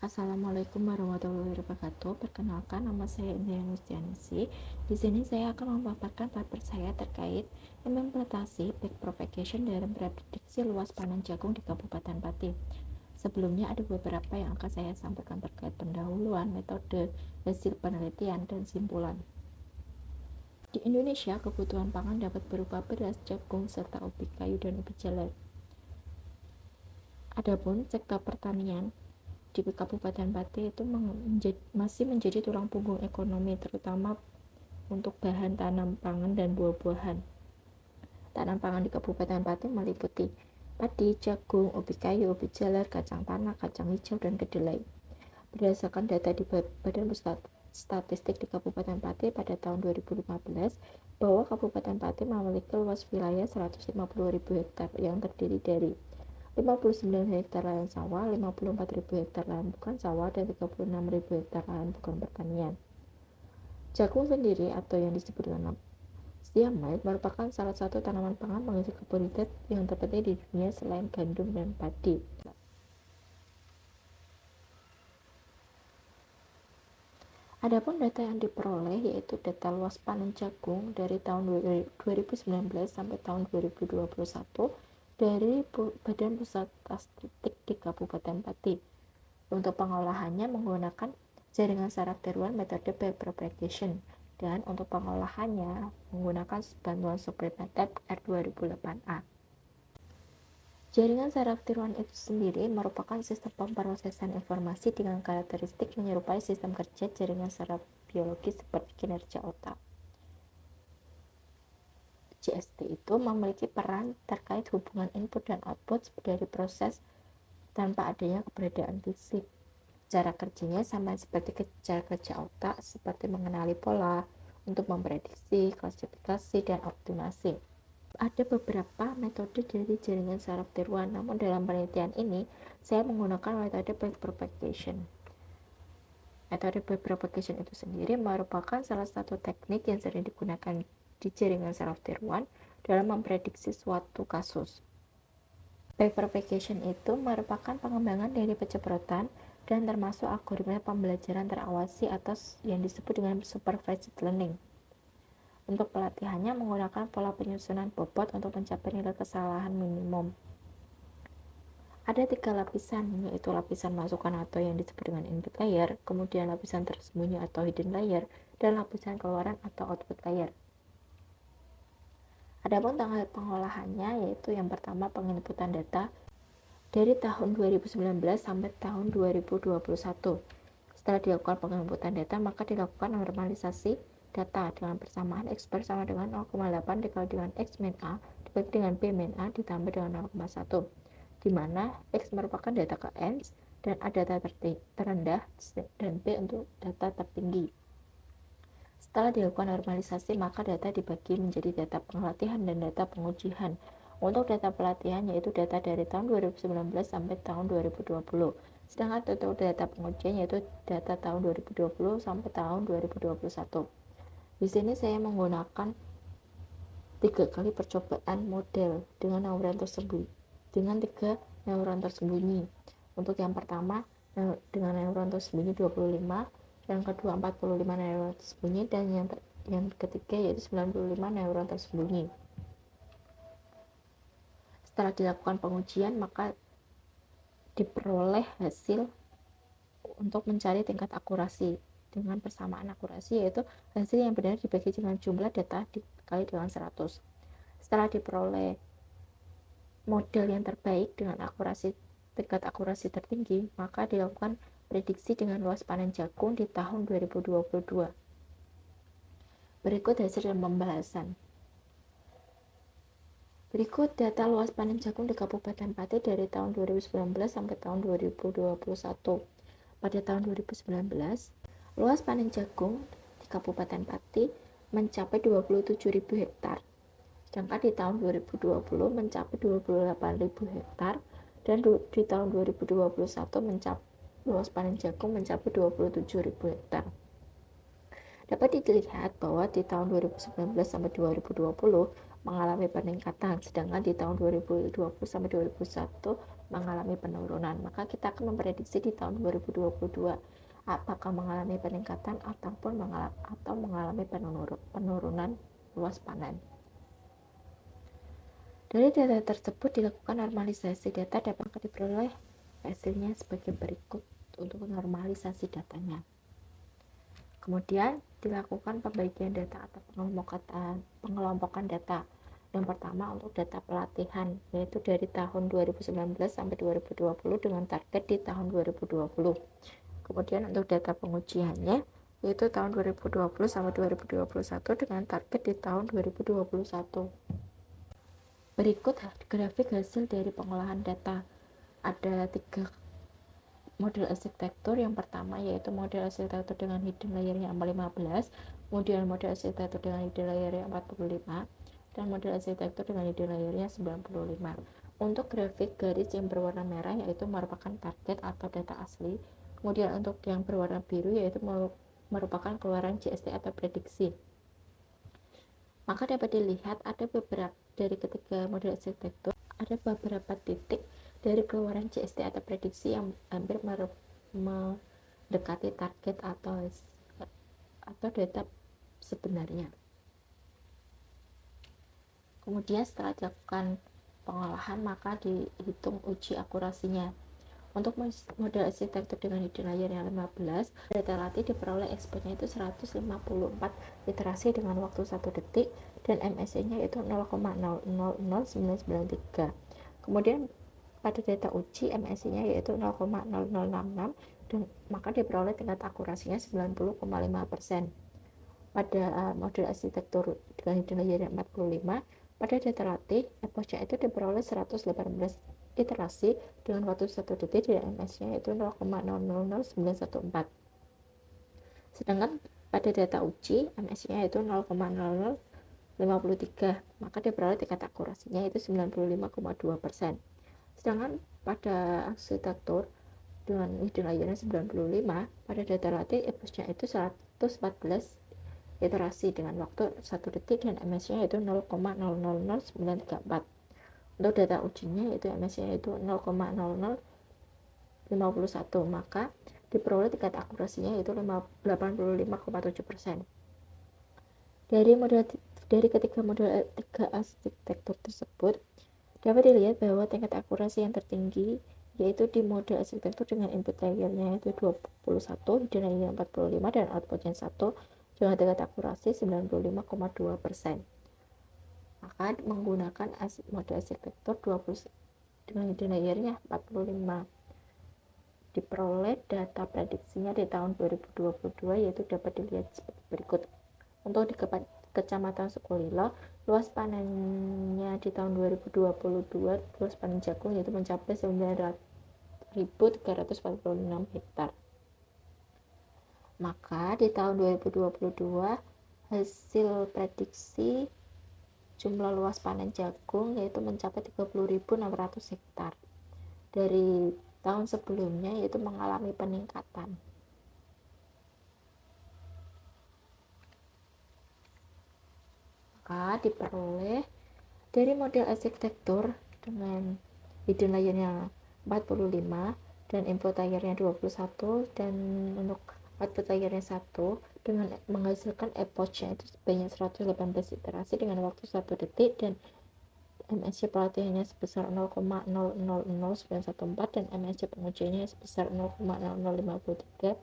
Assalamualaikum warahmatullahi wabarakatuh. Perkenalkan, nama saya Indriani Yustianisi. Di sini saya akan memaparkan paper saya terkait implementasi back propagation dalam prediksi luas panen jagung di Kabupaten Pati. Sebelumnya ada beberapa yang akan saya sampaikan terkait pendahuluan, metode, hasil penelitian, dan simpulan. Di Indonesia, kebutuhan pangan dapat berupa beras, jagung, serta ubi kayu dan ubi jalar. Adapun sektor pertanian di Kabupaten Pati itu masih menjadi tulang punggung ekonomi, terutama untuk bahan tanam pangan dan buah-buahan. Tanam pangan di Kabupaten Pati meliputi padi, jagung, ubi kayu, ubi jalar, kacang tanah, kacang hijau, dan kedelai. Berdasarkan data di Badan Pusat Statistik di Kabupaten Pati pada tahun 2015, bahwa Kabupaten Pati memiliki luas wilayah 150.000 hektar yang terdiri dari 59 hektar lahan sawah, 54.000 hektar lahan bukan sawah, dan 36.000 hektar lahan bukan pertanian. Jagung sendiri atau yang disebut dengan siamait merupakan salah satu tanaman pangan pengisi karbohidrat yang terpenting di dunia selain gandum dan padi. Adapun data yang diperoleh yaitu data luas panen jagung dari tahun 2019 sampai tahun 2021 dari Badan Pusat Statistik di Kabupaten Pati. Untuk pengolahannya menggunakan jaringan saraf tiruan metode back propagation, dan untuk pengolahannya menggunakan bantuan supplemented R2008A. Jaringan saraf tiruan itu sendiri merupakan sistem pemrosesan informasi dengan karakteristik menyerupai sistem kerja jaringan saraf biologis seperti kinerja otak. JST itu memiliki peran terkait hubungan input dan output dari proses tanpa adanya keberadaan fisik. Cara kerjanya sama seperti cara kerja otak, seperti mengenali pola, untuk memprediksi, klasifikasi, dan optimasi. Ada beberapa metode dari jaringan saraf tiruan, namun dalam penelitian ini saya menggunakan metode back propagation. Metode back propagation itu sendiri merupakan salah satu teknik yang sering digunakan di jaringan saraf tiruan dalam memprediksi suatu kasus. Back propagation itu merupakan pengembangan dari pencipratan dan termasuk algoritma pembelajaran terawasi atau yang disebut dengan supervised learning. Untuk pelatihannya menggunakan pola penyusunan bobot untuk mencapai nilai kesalahan minimum. Ada 3 lapisan, yaitu lapisan masukan atau yang disebut dengan input layer, kemudian lapisan tersembunyi atau hidden layer, dan lapisan keluaran atau output layer. Adapun tanggal pengolahannya yaitu yang pertama penginputan data dari tahun 2019 sampai tahun 2021. Setelah dilakukan penginputan data, maka dilakukan normalisasi data dengan persamaan X sama dengan 0,8 dikali dengan X min A dibagi dengan B min A ditambah dengan 0,1, di mana X merupakan data ke N dan A data terendah dan B untuk data tertinggi. Setelah dilakukan normalisasi, maka data dibagi menjadi data pelatihan dan data pengujian. Untuk data pelatihan yaitu data dari tahun 2019 sampai tahun 2020. Sedangkan untuk data pengujian yaitu data tahun 2020 sampai tahun 2021. Di sini saya menggunakan 3 kali percobaan model dengan neuron tersebut, dengan 3 neuron tersembunyi. Untuk yang pertama dengan neuron tersembunyi 25, yang kedua 45 neuron tersembunyi, dan yang ketiga yaitu 95 neuron tersembunyi. Setelah dilakukan pengujian, maka diperoleh hasil untuk mencari tingkat akurasi dengan persamaan akurasi, yaitu hasil yang benar dibagi dengan jumlah data dikali dengan 100. Setelah diperoleh model yang terbaik dengan tingkat akurasi tertinggi, maka dilakukan prediksi dengan luas panen jagung di tahun 2022. Berikut hasil dan pembahasan. Berikut data luas panen jagung di Kabupaten Pati dari tahun 2019 sampai tahun 2021. Pada tahun 2019, luas panen jagung di Kabupaten Pati mencapai 27.000 hektar. Sedangkan di tahun 2020 mencapai 28.000 hektar, dan di tahun 2021 luas panen jagung mencapai 27.000 hektar. Dapat dilihat bahwa di tahun 2019 sampai 2020 mengalami peningkatan, sedangkan di tahun 2020 sampai 2021 mengalami penurunan. Maka kita akan memprediksi di tahun 2022 apakah mengalami peningkatan ataupun mengalami penurunan luas panen. Dari data tersebut dilakukan normalisasi data dapat diperoleh hasilnya sebagai berikut untuk normalisasi datanya. Kemudian dilakukan pembagian data atau pengelompokan data. Yang pertama untuk data pelatihan, yaitu dari tahun 2019 sampai 2020 dengan target di tahun 2020. Kemudian untuk data pengujiannya, yaitu tahun 2020 sampai 2021 dengan target di tahun 2021. Berikut grafik hasil dari pengolahan data. Ada 3 model arsitektur. Yang pertama yaitu model arsitektur dengan hidden layernya 15, kemudian model arsitektur dengan hidden layernya 45, dan model arsitektur dengan hidden layernya 95. Untuk grafik garis yang berwarna merah yaitu merupakan target atau data asli. Kemudian untuk yang berwarna biru yaitu merupakan keluaran JST atau prediksi. Maka dapat dilihat ada beberapa dari ketiga model arsitektur, ada beberapa titik dari keluaran JST atau prediksi yang hampir mendekati target atau data sebenarnya. Kemudian setelah dilakukan pengolahan maka dihitung uji akurasinya. Untuk model arsitektur dengan hidden layer yang 15, data latih diperoleh exposure-nya itu 154 iterasi dengan waktu 1 detik dan MSE-nya itu 0,000993. Kemudian pada data uji MSE-nya yaitu 0,0066 dan maka diperoleh tingkat akurasinya 90,5%. Pada model arsitektur dengan hidden layer 45, pada data latih exposure itu diperoleh 118 iterasi dengan waktu 1 detik dan MS-nya yaitu 0,000914. Sedangkan pada data uji MS-nya yaitu 0,0053, maka diperoleh tingkat akurasinya yaitu 95,2%. Sedangkan pada arsitektur dengan hidden layernya 95, pada data latih MS-nya itu 114 iterasi dengan waktu 1 detik dan MS-nya yaitu 0,000934. Untuk data ujinya yaitu MS-nya yaitu 0,0051, maka diperoleh tingkat akurasinya yaitu 85,7%. Dari ketiga model arsitektur tersebut dapat dilihat bahwa tingkat akurasi yang tertinggi yaitu di model arsitektur dengan input layernya yaitu 21, hidden layernya 45 dan outputnya 1 dengan tingkat akurasi 95,2%. Maka menggunakan model arsitektur 20 dengan hidden layernya 45 diperoleh data prediksinya di tahun 2022 yaitu dapat dilihat seperti berikut. Untuk di Kecamatan Sukolilo, luas panennya di tahun 2022 luas panen jagung yaitu mencapai 9.346 hektar. Maka di tahun 2022 hasil prediksi jumlah luas panen jagung yaitu mencapai 30.600 hektar. Dari tahun sebelumnya yaitu mengalami peningkatan. Maka diperoleh dari model arsitektur dengan hidden layernya 45 dan input layernya 21 dan untuk output layernya 1 dengan menghasilkan epoch-nya itu sebanyak 118 iterasi dengan waktu 1 detik dan MSC pelatihannya sebesar 0,000914 dan MSC pengujiannya sebesar 0,0053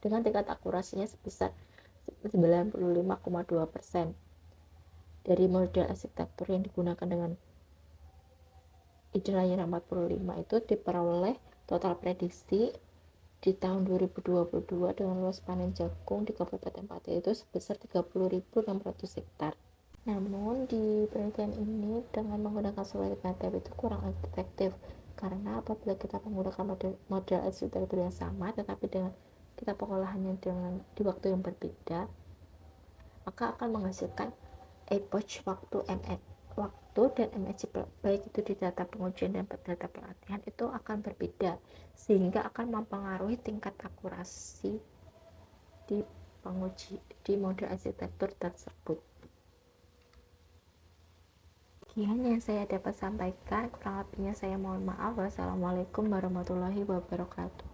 dengan tingkat akurasinya sebesar 95,2%. Dari model arsitektur yang digunakan dengan hidden layer 45 itu diperoleh total prediksi di tahun 2022 dengan luas panen jagung di Kabupaten Pati itu sebesar 30.600 hektar. Namun di penelitian ini dengan menggunakan solid method itu kurang efektif karena apabila kita menggunakan model arsitektur yang sama tetapi dengan kita pengolahannya dengan di waktu yang berbeda, maka akan menghasilkan epoch waktu dan MSC baik itu di data pengujian dan data pelatihan itu akan berbeda sehingga akan mempengaruhi tingkat akurasi di model arsitektur tersebut. Sekian yang saya dapat sampaikan, kurang lebihnya saya mohon maaf. Wassalamualaikum warahmatullahi wabarakatuh.